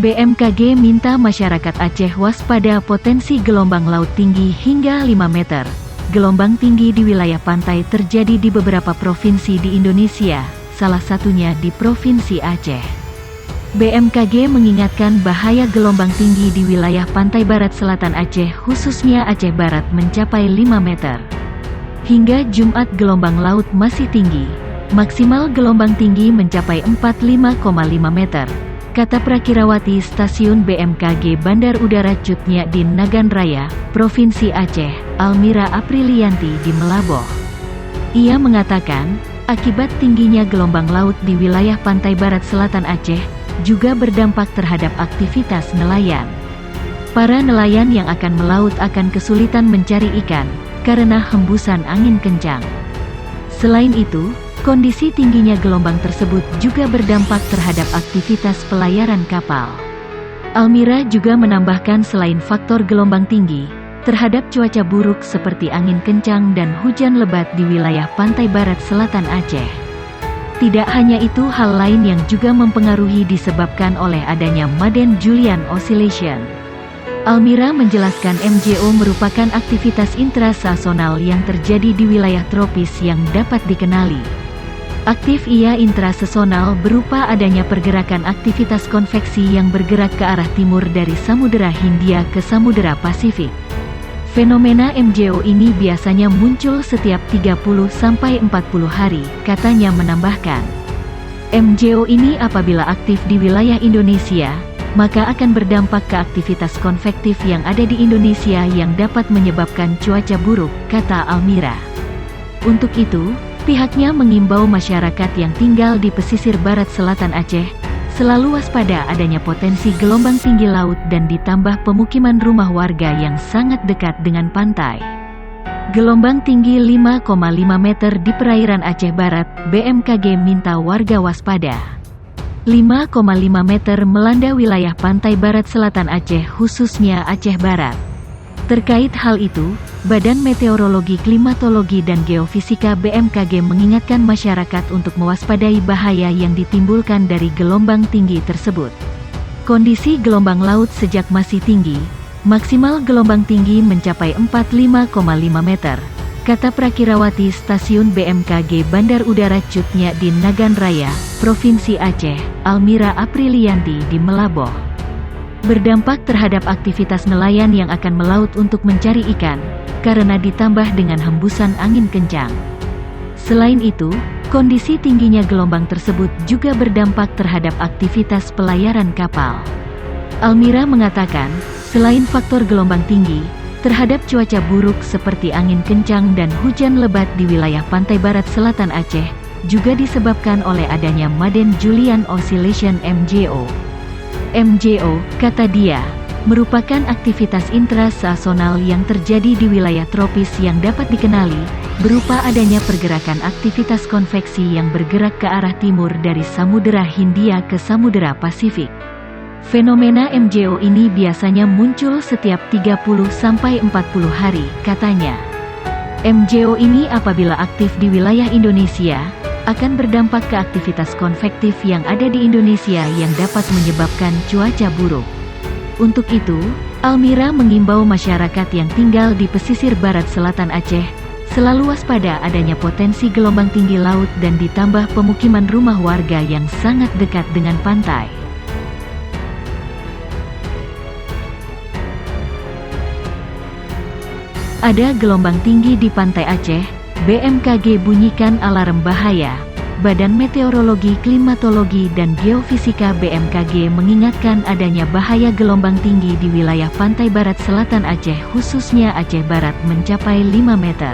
BMKG minta masyarakat Aceh waspada potensi gelombang laut tinggi hingga 5 meter. Gelombang tinggi di wilayah pantai terjadi di beberapa provinsi di Indonesia, salah satunya di Provinsi Aceh. BMKG mengingatkan bahaya gelombang tinggi di wilayah pantai barat selatan Aceh, khususnya Aceh Barat, mencapai 5 meter. Hingga Jumat gelombang laut masih tinggi. Maksimal gelombang tinggi mencapai 45,5 meter, kata Prakirawati Stasiun BMKG Bandar Udara Cut Nyak Dien Nagan Raya, Provinsi Aceh, Almira Aprilianti di Melaboh. Ia mengatakan, akibat tingginya gelombang laut di wilayah pantai barat selatan Aceh, juga berdampak terhadap aktivitas nelayan. Para nelayan yang akan melaut akan kesulitan mencari ikan, karena hembusan angin kencang. Selain itu, kondisi tingginya gelombang tersebut juga berdampak terhadap aktivitas pelayaran kapal. Almira juga menambahkan selain faktor gelombang tinggi, terhadap cuaca buruk seperti angin kencang dan hujan lebat di wilayah pantai barat selatan Aceh. Tidak hanya itu, hal lain yang juga mempengaruhi disebabkan oleh adanya Madden-Julian Oscillation. Almira menjelaskan MJO merupakan aktivitas intrasesonal yang terjadi di wilayah tropis yang dapat dikenali. Aktif ia intrasesonal berupa adanya pergerakan aktivitas konveksi yang bergerak ke arah timur dari Samudera Hindia ke Samudera Pasifik. Fenomena MJO ini biasanya muncul setiap 30-40 hari, katanya menambahkan. MJO ini apabila aktif di wilayah Indonesia, maka akan berdampak ke aktivitas konvektif yang ada di Indonesia yang dapat menyebabkan cuaca buruk, kata Almira. Untuk itu, pihaknya mengimbau masyarakat yang tinggal di pesisir barat selatan Aceh, selalu waspada adanya potensi gelombang tinggi laut dan ditambah pemukiman rumah warga yang sangat dekat dengan pantai. Gelombang tinggi 5,5 meter di perairan Aceh Barat, BMKG minta warga waspada. 5,5 meter melanda wilayah pantai barat selatan Aceh, khususnya Aceh Barat. Terkait hal itu, Badan Meteorologi, Klimatologi dan Geofisika BMKG mengingatkan masyarakat untuk mewaspadai bahaya yang ditimbulkan dari gelombang tinggi tersebut. Kondisi gelombang laut sejak masih tinggi, maksimal gelombang tinggi mencapai 45,5 meter, kata Prakirawati Stasiun BMKG Bandar Udara Cut Nyak Dien Nagan Raya, Provinsi Aceh, Almira Aprilianti di Melaboh. Berdampak terhadap aktivitas nelayan yang akan melaut untuk mencari ikan, karena ditambah dengan hembusan angin kencang. Selain itu, kondisi tingginya gelombang tersebut juga berdampak terhadap aktivitas pelayaran kapal. Almira mengatakan, selain faktor gelombang tinggi, terhadap cuaca buruk seperti angin kencang dan hujan lebat di wilayah pantai barat selatan Aceh, juga disebabkan oleh adanya Madden-Julian Oscillation MJO. MJO, kata dia, merupakan aktivitas intrasesonal yang terjadi di wilayah tropis yang dapat dikenali, berupa adanya pergerakan aktivitas konveksi yang bergerak ke arah timur dari Samudera Hindia ke Samudera Pasifik. Fenomena MJO ini biasanya muncul setiap 30-40 hari, katanya. MJO ini apabila aktif di wilayah Indonesia, akan berdampak ke aktivitas konvektif yang ada di Indonesia yang dapat menyebabkan cuaca buruk. Untuk itu, Almira mengimbau masyarakat yang tinggal di pesisir barat selatan Aceh, selalu waspada adanya potensi gelombang tinggi laut dan ditambah pemukiman rumah warga yang sangat dekat dengan pantai. Ada gelombang tinggi di pantai Aceh, BMKG bunyikan alarm bahaya. Badan Meteorologi, Klimatologi dan Geofisika BMKG mengingatkan adanya bahaya gelombang tinggi di wilayah pantai barat selatan Aceh, khususnya Aceh Barat, mencapai 5 meter.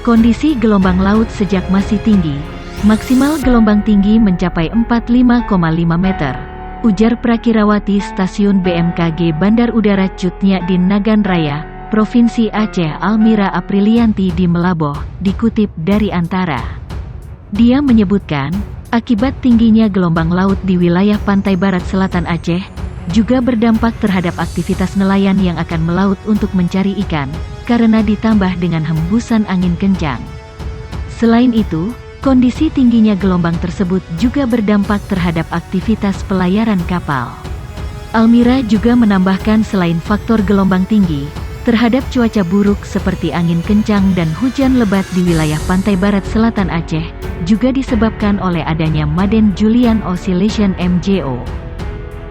Kondisi gelombang laut sejak masih tinggi, maksimal gelombang tinggi mencapai 45,5 meter, ujar Prakirawati Stasiun BMKG Bandar Udara Cut Nyak Dien Nagan Raya, Provinsi Aceh, Almira Aprilianti di Melaboh, dikutip dari Antara. Dia menyebutkan, akibat tingginya gelombang laut di wilayah pantai barat selatan Aceh, juga berdampak terhadap aktivitas nelayan yang akan melaut untuk mencari ikan, karena ditambah dengan hembusan angin kencang. Selain itu, kondisi tingginya gelombang tersebut juga berdampak terhadap aktivitas pelayaran kapal. Almira juga menambahkan selain faktor gelombang tinggi, terhadap cuaca buruk seperti angin kencang dan hujan lebat di wilayah pantai barat selatan Aceh, juga disebabkan oleh adanya Madden-Julian Oscillation (MJO).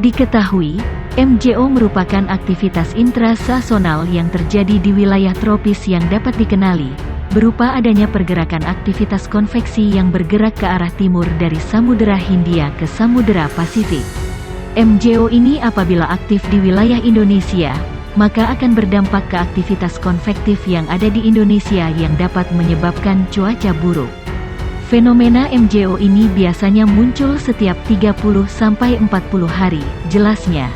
Diketahui, MJO merupakan aktivitas intrasesonal yang terjadi di wilayah tropis yang dapat dikenali, berupa adanya pergerakan aktivitas konveksi yang bergerak ke arah timur dari Samudera Hindia ke Samudera Pasifik. MJO ini apabila aktif di wilayah Indonesia, maka akan berdampak ke aktivitas konvektif yang ada di Indonesia yang dapat menyebabkan cuaca buruk. Fenomena MJO ini biasanya muncul setiap 30-40 hari, jelasnya.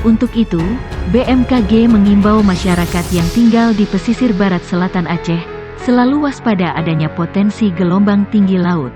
Untuk itu, BMKG mengimbau masyarakat yang tinggal di pesisir barat selatan Aceh, selalu waspada adanya potensi gelombang tinggi laut.